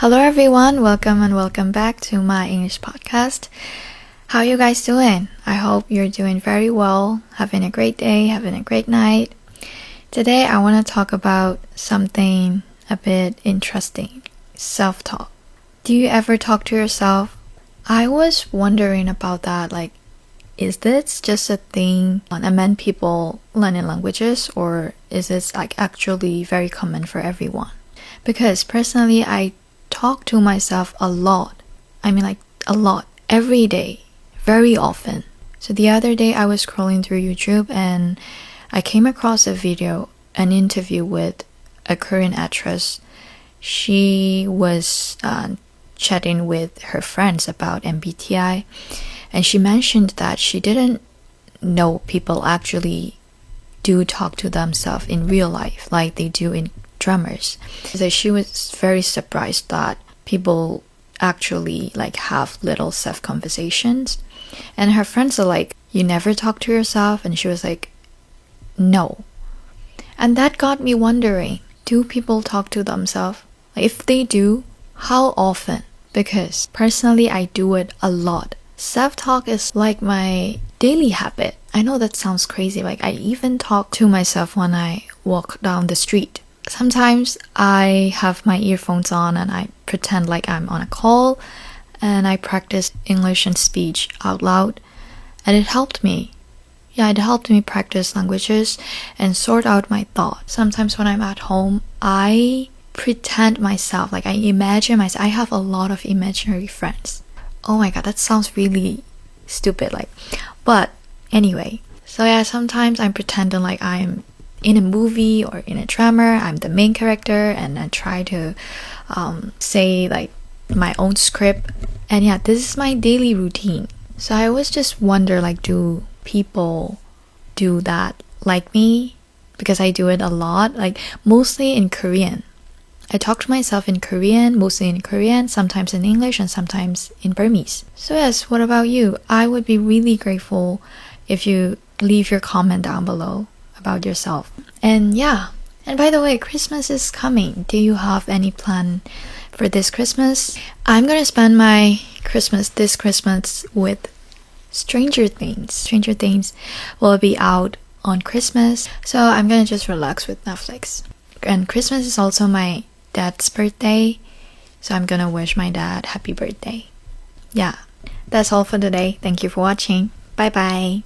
Hello everyone, welcome and welcome back to my English podcast. How are you guys doing? I hope you're doing very well, having a great day, having a great night. Today I want to talk about something a bit interesting, self-talk. Do you ever talk to yourself? I was wondering about that, is this just a thing among people learning languages, or is this actually very common for everyone? Because personally, I talk to myself a lot. A lot, every day, very often. So the other day I was scrolling through YouTube and I came across an interview with a Korean actress. She was chatting with her friends about MBTI, and she mentioned that she didn't know people actually do talk to themselves in real life like they do in dramas. So she was very surprised that people actually have little self-conversations, and her friends are like, you never talk to yourself? And she was like, no. And that got me wondering, do people talk to themselves? If they do, how often? Because personally I do it a lot. Self-talk is like my daily habit. I know that sounds crazy, I even talk to myself when I walk down the street. Sometimes I have my earphones on and I pretend like I'm on a call, and I practice English and speech out loud, and it helped me. Yeah, it helped me practice languages and sort out my thoughts. Sometimes when I'm at home, I pretend myself, I imagine myself. I have a lot of imaginary friends. Oh my god, that sounds really stupid, but anyway. So yeah, sometimes I'm pretending like I'm in a movie or in a drama. I'm the main character, and I try to say my own script. And yeah, this is my daily routine. So I always just wonder, do people do that like me? Because I do it a lot, mostly in Korean. I talk to myself in Korean, mostly in Korean, sometimes in English, and sometimes in Burmese. So yes, what about you? I would be really grateful if you leave your comment down below about yourself. And yeah, and by the way, Christmas is coming. Do you have any plan for this Christmas? I'm gonna spend my this Christmas with Stranger Things. Stranger Things will be out on Christmas, so I'm gonna just relax with Netflix. And Christmas is also my dad's birthday, so I'm gonna wish my dad happy birthday. Yeah, that's all for today. Thank you for watching. Bye bye.